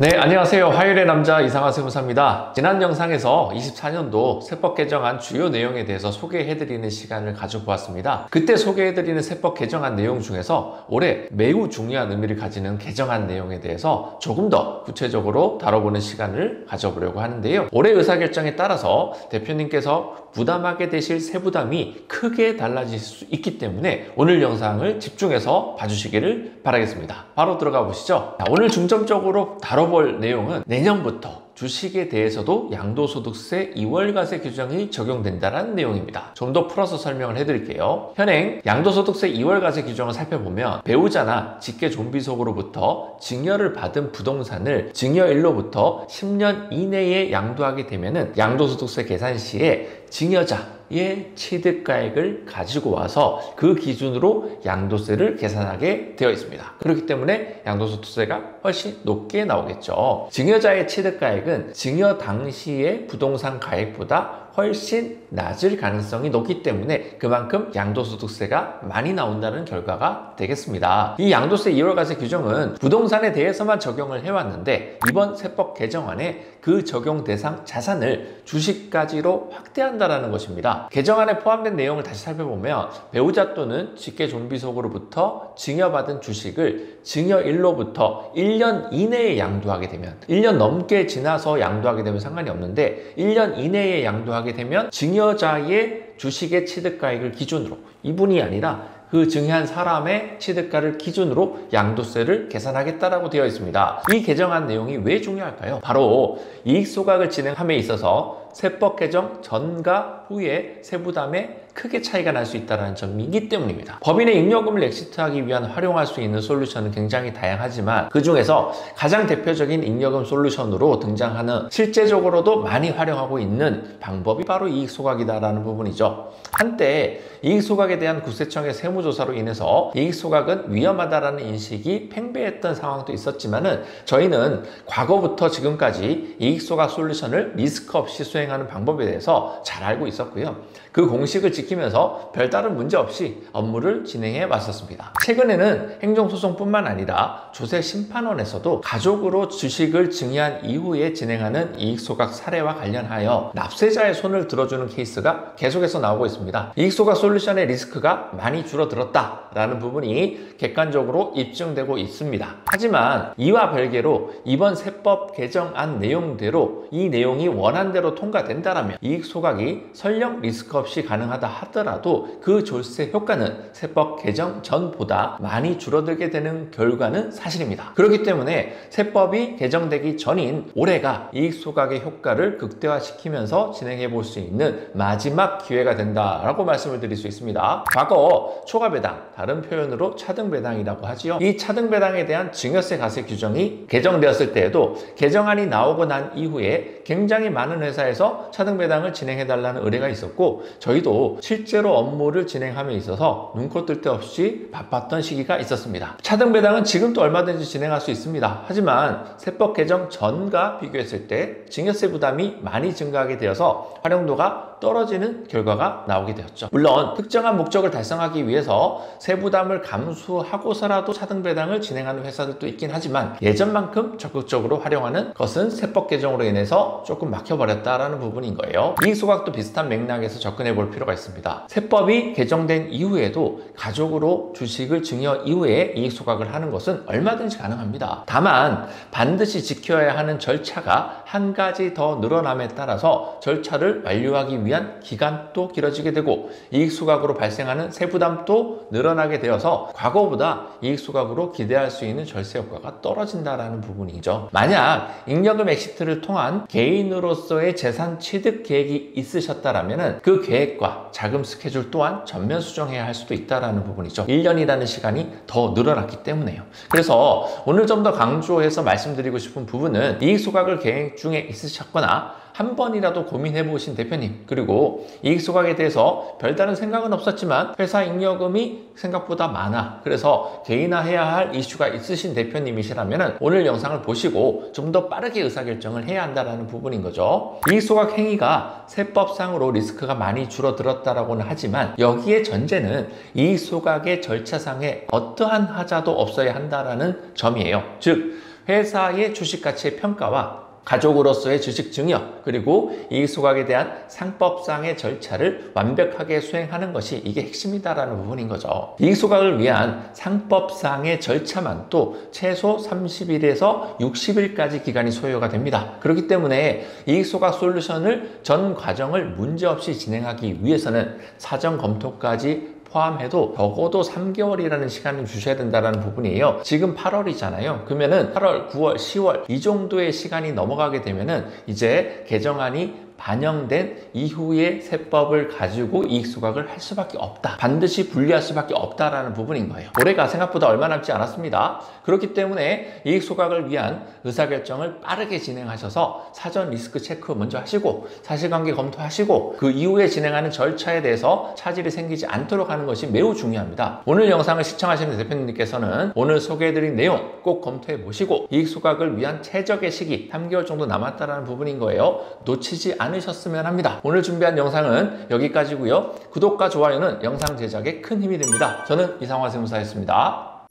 네, 안녕하세요. 화요일의 남자 이상화 세무사입니다. 지난 영상에서 24년도 세법 개정안 주요 내용에 대해서 소개해드리는 시간을 가져보았습니다. 그때 소개해드리는 세법 개정안 내용 중에서 올해 매우 중요한 의미를 가지는 개정안 내용에 대해서 조금 더 구체적으로 다뤄보는 시간을 가져보려고 하는데요. 올해 의사결정에 따라서 대표님께서 부담하게 되실 세부담이 크게 달라질 수 있기 때문에 오늘 영상을 집중해서 봐주시기를 바라겠습니다. 바로 들어가 보시죠. 오늘 중점적으로 다뤄볼 내용은 내년부터 주식에 대해서도 양도소득세 2월과세 규정이 적용된다는 내용입니다. 좀 더 풀어서 설명을 해드릴게요. 현행 양도소득세 2월과세 규정을 살펴보면 배우자나 직계 존비속으로부터 증여를 받은 부동산을 증여일로부터 10년 이내에 양도하게 되면 양도소득세 계산 시에 증여자의 취득가액을 가지고 와서 그 기준으로 양도세를 계산하게 되어 있습니다. 그렇기 때문에 양도소득세가 훨씬 높게 나오겠죠. 증여자의 취득가액은 증여 당시의 부동산 가액보다 훨씬 낮을 가능성이 높기 때문에 그만큼 양도소득세가 많이 나온다는 결과가 되겠습니다. 이 양도세 2월과세 규정은 부동산에 대해서만 적용을 해왔는데 이번 세법 개정안에 그 적용 대상 자산을 주식까지로 확대한다는 것입니다. 개정안에 포함된 내용을 다시 살펴보면 배우자 또는 직계존비속으로부터 증여받은 주식을 증여일로부터 1년 이내에 양도하게 되면 1년 넘게 지나서 양도하게 되면 상관이 없는데 1년 이내에 양도하게 되면 증여자의 주식의 취득가액을 기준으로 이분이 아니라 그 증여한 사람의 취득가를 기준으로 양도세를 계산하겠다라고 되어 있습니다. 이 개정안 내용이 왜 중요할까요? 바로 이익소각을 진행함에 있어서 세법 개정 전과 후에 세부담에 크게 차이가 날 수 있다는 점이기 때문입니다. 법인의 잉여금을 엑시트하기 위한 활용할 수 있는 솔루션은 굉장히 다양하지만 그 중에서 가장 대표적인 잉여금 솔루션으로 등장하는 실제적으로도 많이 활용하고 있는 방법이 바로 이익소각이다라는 부분이죠. 한때 이익소각에 대한 국세청의 세무조사로 인해서 이익소각은 위험하다라는 인식이 팽배했던 상황도 있었지만은 저희는 과거부터 지금까지 이익소각 솔루션을 리스크 없이 수행하는 방법에 대해서 잘 알고 있었고요. 그 공식을 지키면서 별다른 문제 없이 업무를 진행해 왔었습니다. 최근에는 행정소송뿐만 아니라 조세심판원에서도 가족으로 주식을 증여한 이후에 진행하는 이익소각 사례와 관련하여 납세자의 손을 들어주는 케이스가 계속해서 나오고 있습니다. 이익소각 솔루션의 리스크가 많이 줄어들었다라는 부분이 객관적으로 입증되고 있습니다. 하지만 이와 별개로 이번 세법 개정안 내용대로 이 내용이 원안대로 통과된다면 이익소각이 설령 리스크 없이 가능하다 하더라도 그 졸세 효과는 세법 개정 전보다 많이 줄어들게 되는 결과는 사실입니다. 그렇기 때문에 세법이 개정되기 전인 올해가 이익소각의 효과를 극대화시키면서 진행해 볼 수 있는 마지막 기회가 된다라고 말씀을 드릴 수 있습니다. 과거 초과배당, 다른 표현으로 차등배당이라고 하지요. 이 차등배당에 대한 증여세 과세 규정이 개정되었을 때에도 개정안이 나오고 난 이후에 굉장히 많은 회사에서 차등배당을 진행해달라는 의뢰가 있었고 저희도 실제로 업무를 진행함에 있어서 눈코 뜰 데 없이 바빴던 시기가 있었습니다. 차등배당은 지금도 얼마든지 진행할 수 있습니다. 하지만 세법 개정 전과 비교했을 때 증여세 부담이 많이 증가하게 되어서 활용도가 떨어지는 결과가 나오게 되었죠. 물론 특정한 목적을 달성하기 위해서 세부담을 감수하고서라도 차등배당을 진행하는 회사들도 있긴 하지만 예전만큼 적극적으로 활용하는 것은 세법 개정으로 인해서 조금 막혀버렸다라는 부분인 거예요. 이익소각도 비슷한 맥락에서 접근해 볼 필요가 있습니다. 세법이 개정된 이후에도 가족으로 주식을 증여 이후에 이익소각을 하는 것은 얼마든지 가능합니다. 다만 반드시 지켜야 하는 절차가 한 가지 더 늘어남에 따라서 절차를 완료하기 위한 기간도 길어지게 되고 이익소각으로 발생하는 세부담도 늘어나게 되어서 과거보다 이익소각으로 기대할 수 있는 절세 효과가 떨어진다라는 부분이죠. 만약 잉여금 엑시트를 통한 개인으로서의 재산 취득 계획이 있으셨다라면 그 계획과 자금 스케줄 또한 전면 수정해야 할 수도 있다라는 부분이죠. 1년이라는 시간이 더 늘어났기 때문에요. 그래서 오늘 좀 더 강조해서 말씀드리고 싶은 부분은 이익소각을 계획 중에 있으셨거나 한 번이라도 고민해 보신 대표님, 그리고 이익소각에 대해서 별다른 생각은 없었지만 회사 잉여금이 생각보다 많아, 그래서 개인화해야 할 이슈가 있으신 대표님이시라면 오늘 영상을 보시고 좀 더 빠르게 의사결정을 해야 한다는 부분인 거죠. 이익소각 행위가 세법상으로 리스크가 많이 줄어들었다라고는 하지만 여기에 전제는 이익소각의 절차상에 어떠한 하자도 없어야 한다는 점이에요. 즉 회사의 주식 가치의 평가와 가족으로서의 주식 증여, 그리고 이익 소각에 대한 상법상의 절차를 완벽하게 수행하는 것이 이게 핵심이다라는 부분인 거죠. 이익 소각을 위한 상법상의 절차만도 최소 30일에서 60일까지 기간이 소요가 됩니다. 그렇기 때문에 이익 소각 솔루션을 전 과정을 문제없이 진행하기 위해서는 사전 검토까지 포함해도 적어도 3개월이라는 시간을 주셔야 된다는 부분이에요. 지금 8월이잖아요. 그러면은 8월, 9월, 10월 이 정도의 시간이 넘어가게 되면은 이제 개정안이 반영된 이후의 세법을 가지고 이익 소각을 할 수밖에 없다. 반드시 분리할 수밖에 없다라는 부분인 거예요. 올해가 생각보다 얼마 남지 않았습니다. 그렇기 때문에 이익 소각을 위한 의사결정을 빠르게 진행하셔서 사전 리스크 체크 먼저 하시고 사실관계 검토하시고 그 이후에 진행하는 절차에 대해서 차질이 생기지 않도록 하는 것이 매우 중요합니다. 오늘 영상을 시청하시는 대표님께서는 오늘 소개해드린 내용 꼭 검토해 보시고 이익 소각을 위한 최적의 시기 3개월 정도 남았다는 부분인 거예요. 놓치지 않으셨으면 합니다. 오늘 준비한 영상은 여기까지고요. 구독과 좋아요는 영상 제작에 큰 힘이 됩니다. 저는 이상화 세무사였습니다.